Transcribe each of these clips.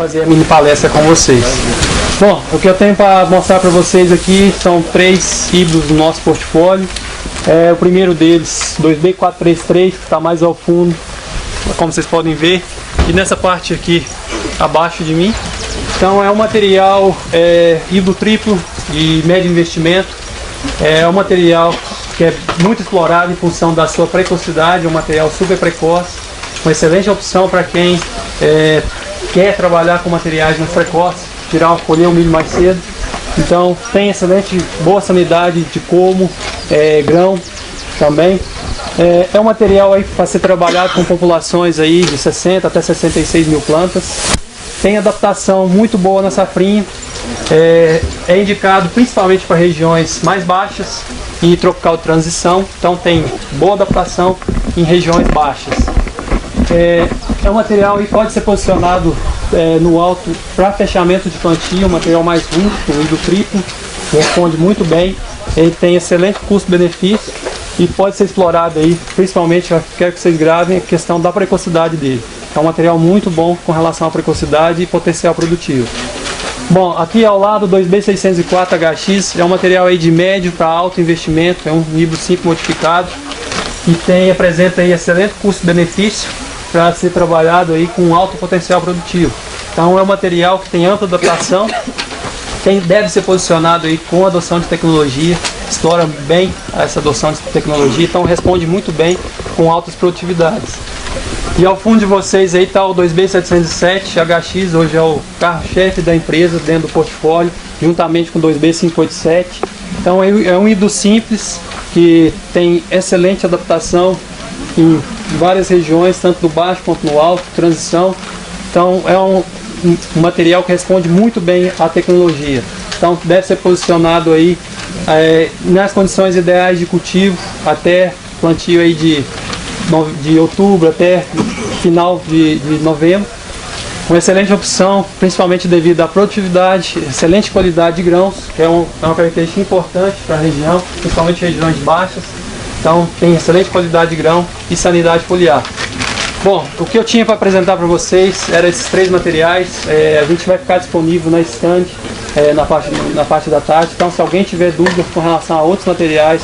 fazer a mini palestra com vocês. Bom, o que eu tenho para mostrar para vocês aqui são 3 híbridos do nosso portfólio. O primeiro deles, 2B433, que está mais ao fundo, como vocês podem ver, e nessa parte aqui abaixo de mim. Então é um material híbrido triplo de médio investimento. É um material que é muito explorado em função da sua precocidade, é um material super precoce, uma excelente opção para quem quer trabalhar com materiais mais precoces, colher o milho mais cedo. Então tem excelente, boa sanidade de colmo, grão também. É um material aí para ser trabalhado com populações aí de 60 até 66 mil plantas. Tem adaptação muito boa na safrinha. É indicado principalmente para regiões mais baixas e tropical de transição. Então tem boa adaptação em regiões baixas. É um material que pode ser posicionado no alto para fechamento de plantio, um material mais rústico e do triplo, responde muito bem. Ele tem excelente custo-benefício e pode ser explorado aí, principalmente, eu quero que vocês gravem a questão da precocidade dele. É um material muito bom com relação à precocidade e potencial produtivo. Bom, aqui ao lado 2B604HX é um material aí de médio para alto investimento, é um híbrido 5 modificado e apresenta aí excelente custo-benefício para ser trabalhado aí com alto potencial produtivo. Então é um material que tem ampla adaptação, deve ser posicionado aí com adoção de tecnologia, explora bem essa adoção de tecnologia, então responde muito bem com altas produtividades. E ao fundo de vocês aí está o 2B707HX, hoje é o carro-chefe da empresa dentro do portfólio, juntamente com o 2B587. Então é um híbrido simples, que tem excelente adaptação em várias regiões, tanto no baixo quanto no alto, transição. Então é um material que responde muito bem à tecnologia. Então deve ser posicionado aí nas condições ideais de cultivo, até plantio aí de outubro até final de novembro. Uma excelente opção, principalmente devido à produtividade, excelente qualidade de grãos, que é uma característica importante para a região, principalmente regiões baixas. Então tem excelente qualidade de grão e sanidade foliar. Bom, o que eu tinha para apresentar para vocês eram esses 3 materiais. A gente vai ficar disponível na stand na parte da tarde. Então se alguém tiver dúvidas com relação a outros materiais,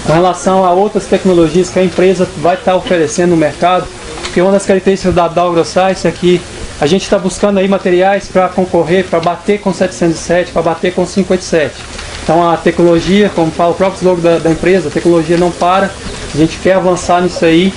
com relação a outras tecnologias que a empresa vai estar oferecendo no mercado, porque uma das características da Dow AgroScience é que a gente está buscando aí materiais para concorrer, para bater com 707, para bater com 587. Então a tecnologia, como fala o próprio slogan da empresa, a tecnologia não para, a gente quer avançar nisso aí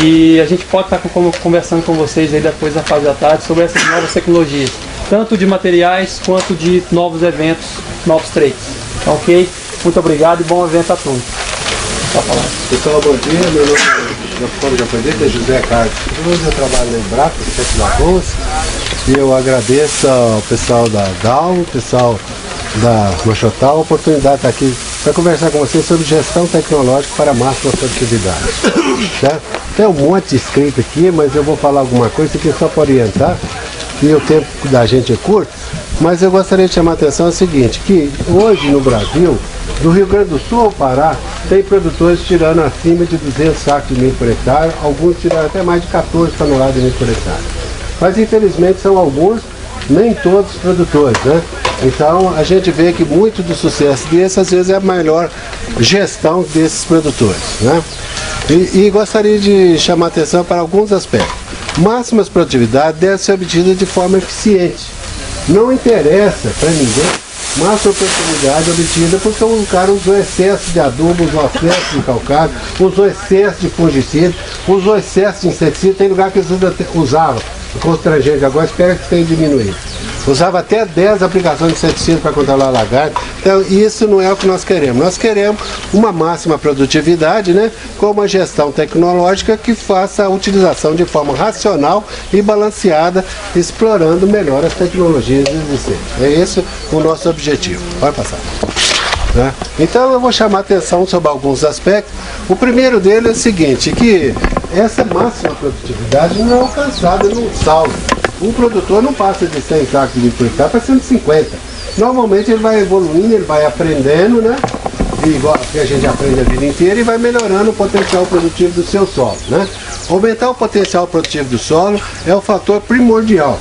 e a gente pode estar conversando com vocês aí depois da fase da tarde sobre essas novas tecnologias, tanto de materiais quanto de novos eventos, novos trades. Então, ok? Muito obrigado e bom evento a todos. Pessoal, bom dia, meu nome já foi dito, é José Carlos Cruz, eu trabalho na Embrapa, Centro Lagoas, e eu agradeço ao pessoal da Dow, o pessoal da Mochotal, a oportunidade de estar aqui para conversar com vocês sobre gestão tecnológica para máxima produtividade. Certo? Tem um monte de escrito aqui, mas eu vou falar alguma coisa aqui só para orientar, e o tempo da gente é curto, mas eu gostaria de chamar a atenção ao seguinte, que hoje no Brasil, do Rio Grande do Sul ao Pará, tem produtores tirando acima de 200 sacos de milho por hectare, alguns tirando até mais de 14 toneladas de milho por hectare. Mas infelizmente são alguns, nem todos os produtores, né? Então a gente vê que muito do sucesso desse, às vezes, é a melhor gestão desses produtores, né? E gostaria de chamar a atenção para alguns aspectos. Máximas produtividades devem ser obtidas de forma eficiente. Não interessa para ninguém máxima produtividade obtida porque o cara usou excesso de adubo, usou excesso de calcário, usou excesso de fungicida, usou excesso de inseticida. Tem lugar que usava constrangente, agora espero que tenha diminuído. Usava até 10 aplicações de inseticida para controlar a lagarta. Então isso não é o que nós queremos. Nós queremos uma máxima produtividade, né, com uma gestão tecnológica que faça a utilização de forma racional e balanceada, explorando melhor as tecnologias existentes. É esse o nosso objetivo. Pode passar. Né? Então eu vou chamar a atenção sobre alguns aspectos. O primeiro dele é o seguinte, que essa máxima produtividade não é alcançada no saldo. Um produtor não passa de 100 sacos de milho por hectare para 150. Normalmente ele vai evoluindo, ele vai aprendendo, né? Igual que a gente aprende a vida inteira, e vai melhorando o potencial produtivo do seu solo, né? Aumentar o potencial produtivo do solo é o fator primordial.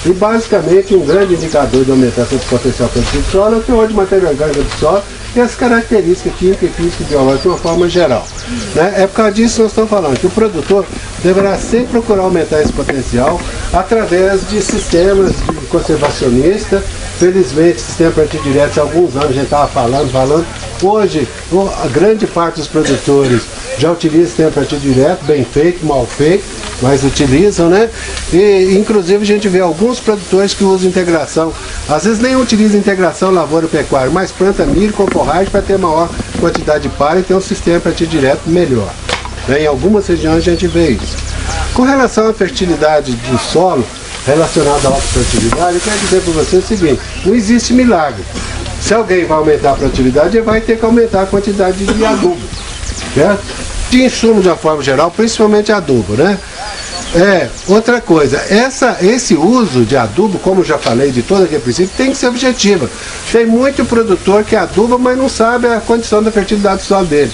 E basicamente um grande indicador de aumentação do potencial produtivo do solo é o teor de matéria orgânica do solo e as características químicas, físicas e biológicas de uma forma geral. Né? É por causa disso que nós estamos falando, que o produtor deverá sempre procurar aumentar esse potencial através de sistemas de conservacionista. Felizmente, sistema plantio direto, há alguns anos a gente estava falando. Hoje, a grande parte dos produtores já utiliza sistema plantio direto, bem feito, mal feito, mas utilizam, né? E, inclusive, a gente vê alguns produtores que usam integração. Às vezes nem utilizam integração lavoura-pecuária, mas planta milho com forragem para ter maior quantidade de palha e ter um sistema plantio direto melhor. Né? Em algumas regiões a gente vê isso. Com relação à fertilidade do solo, relacionado à alta produtividade, eu quero dizer para você o seguinte, não existe milagre. Se alguém vai aumentar a produtividade, ele vai ter que aumentar a quantidade de adubo, certo? De insumo de uma forma geral, principalmente adubo, né? Outra coisa, esse uso de adubo, como já falei, de todo aquele princípio, tem que ser objetivo. Tem muito produtor que aduba, mas não sabe a condição da fertilidade do solo dele.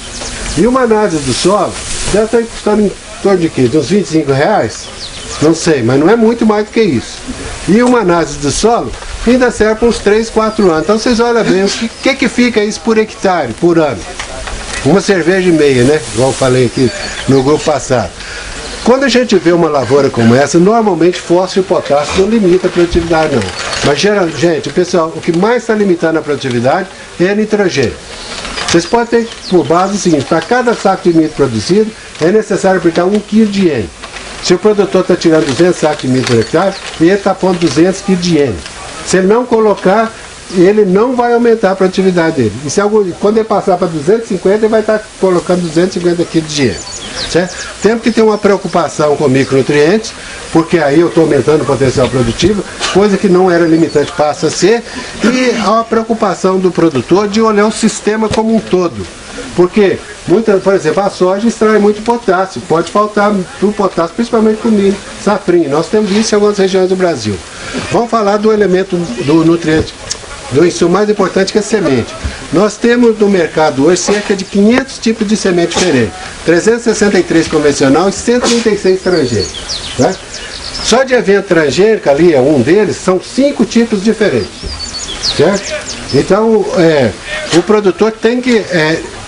E uma análise do solo deve estar custando em torno de quê? De uns R$25? Não sei, mas não é muito mais do que isso. E uma análise do solo ainda serve para uns 3, 4 anos. Então vocês olham bem, o que fica isso por hectare, por ano? Uma cerveja e meia, né? Igual eu falei aqui no grupo passado. Quando a gente vê uma lavoura como essa, normalmente fósforo e potássio não limita a produtividade não. Mas, gente, pessoal, o que mais está limitando a produtividade é nitrogênio. Vocês podem ter por base o seguinte, para cada saco de milho produzido, é necessário aplicar 1 kg de N. Se o produtor está tirando 200 sacos de milho por hectare, ele está pondo 200 kg de N. Se ele não colocar, ele não vai aumentar a produtividade dele. E se quando ele passar para 250, ele vai estar colocando 250 kg de N. Certo? Temos que ter uma preocupação com micronutrientes, porque aí eu estou aumentando o potencial produtivo, coisa que não era limitante passa a ser, e a preocupação do produtor de olhar o sistema como um todo. Porque, por exemplo, a soja extrai muito potássio, pode faltar o potássio, principalmente para o milho, safrinha. Nós temos isso em algumas regiões do Brasil. Vamos falar do elemento do nutriente, do insumo mais importante, que é a semente. Nós temos no mercado hoje cerca de 500 tipos de semente diferentes, 363 convencional e 136 transgênicos. Tá? Só de evento transgênico, ali é um deles, são 5 tipos diferentes. Certo? Então, o produtor tem que,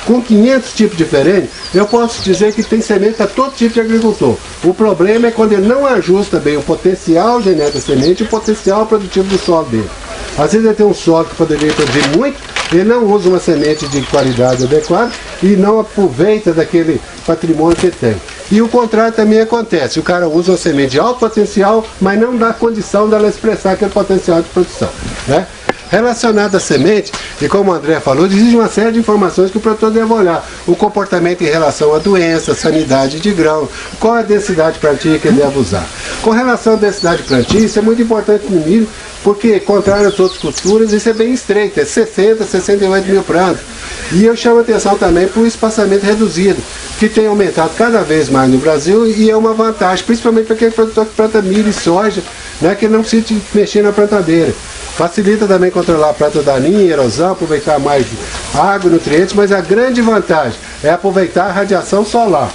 com 500 tipos diferentes, eu posso dizer que tem semente para todo tipo de agricultor. O problema é quando ele não ajusta bem o potencial genético da semente e o potencial produtivo do solo dele. Às vezes ele tem um solo que poderia produzir muito, ele não usa uma semente de qualidade adequada e não aproveita daquele patrimônio que ele tem. E o contrário também acontece, o cara usa uma semente de alto potencial, mas não dá condição dela expressar aquele potencial de produção. Né? Relacionado à semente, e como o André falou, existe uma série de informações que o produtor deve olhar. O comportamento em relação à doença, sanidade de grão, qual é a densidade de plantio que ele deve usar. Com relação à densidade de plantio, isso é muito importante no milho, porque, contrário às outras culturas, isso é bem estreito, é 60, 68 mil plantas. E eu chamo a atenção também para o espaçamento reduzido, que tem aumentado cada vez mais no Brasil e é uma vantagem, principalmente para aquele produtor que planta milho e soja, né, que não precisa mexer na plantadeira. Facilita também controlar a planta daninha, erosão, aproveitar mais água, nutrientes, mas a grande vantagem é aproveitar a radiação solar.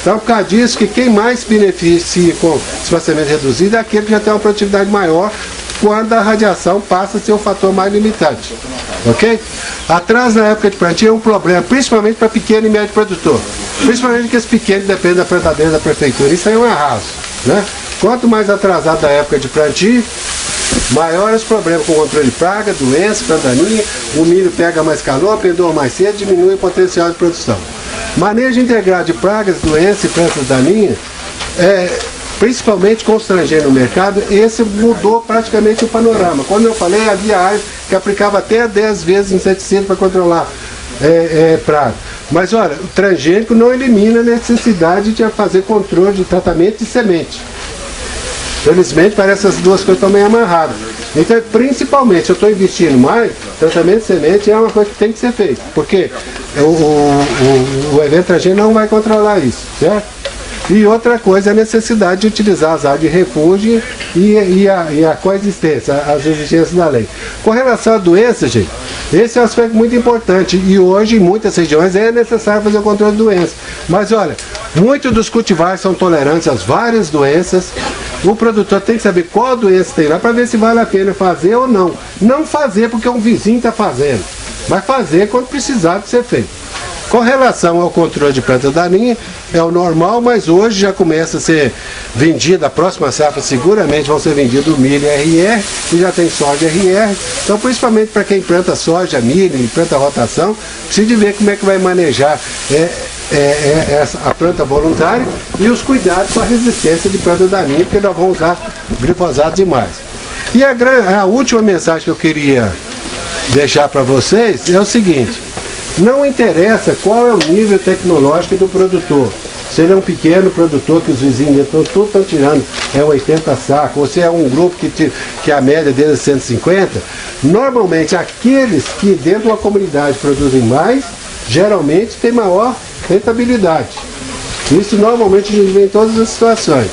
Então, por causa disso, que quem mais beneficia com espaçamento reduzido é aquele que já tem uma produtividade maior, quando a radiação passa a ser o fator mais limitante. Ok? Atraso na época de plantio é um problema, principalmente para pequeno e médio produtor. Principalmente porque esse pequeno depende da plantadeira da prefeitura. Isso aí é um arraso. Né? Quanto mais atrasado a época de plantio, maiores problemas com controle de praga, doença, planta daninha, o milho pega mais calor, pendor mais cedo, diminui o potencial de produção. Manejo integrado de pragas, doenças e plantas daninhas, principalmente com os estrangeiros no mercado, esse mudou praticamente o panorama. Quando eu falei, havia áreas que aplicava até 10 vezes inseticida para controlar praga. Mas olha, o transgênico não elimina a necessidade de fazer controle de tratamento de semente. Felizmente, parece que essas duas coisas estão meio amarradas. Então, principalmente, se eu estou investindo mais, tratamento de semente é uma coisa que tem que ser feita. Porque o evento transgênico não vai controlar isso, certo? E outra coisa é a necessidade de utilizar as áreas de refúgio e a coexistência, as exigências da lei. Com relação à doença, gente, esse é um aspecto muito importante e hoje em muitas regiões é necessário fazer o controle de doenças. Mas olha, muitos dos cultivares são tolerantes às várias doenças o produtor tem que saber qual doença tem lá para ver se vale a pena fazer ou não. Não fazer porque um vizinho está fazendo, mas fazer quando precisar de ser feito. Com relação ao controle de planta daninha, é o normal, mas hoje já começa a ser vendido, a próxima safra seguramente vão ser vendido milho RR, e já tem soja RR, então principalmente para quem planta soja, milho e planta rotação, precisa de ver como é que vai manejar a planta voluntária e os cuidados com a resistência de planta daninha, porque nós vamos usar glifosato demais. E a última mensagem que eu queria deixar para vocês é o seguinte: não interessa qual é o nível tecnológico do produtor. Se ele é um pequeno produtor que os vizinhos todos estão tirando 80 sacos, ou se é um grupo que a média dele é 150, normalmente aqueles que dentro de uma comunidade produzem mais, geralmente tem maior rentabilidade. Isso normalmente a gente vê em todas as situações.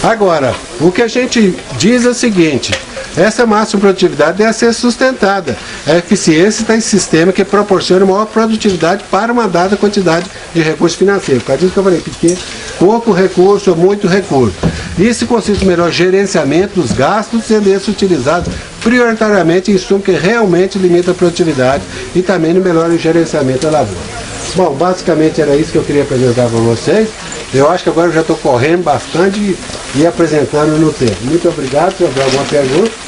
Agora, o que a gente diz é o seguinte: essa máxima produtividade deve ser sustentada. A eficiência está em sistema que proporciona maior produtividade para uma dada quantidade de recursos financeiros. Por causa disso que eu falei, pequeno, pouco recurso ou muito recurso. Isso consiste no melhor gerenciamento dos gastos, sendo esses utilizados prioritariamente em insumo que realmente limita a produtividade e também no melhor gerenciamento da lavoura. Bom, basicamente era isso que eu queria apresentar para vocês. Eu acho que agora eu já estou correndo bastante e apresentando no tempo. Muito obrigado. Se houver alguma pergunta.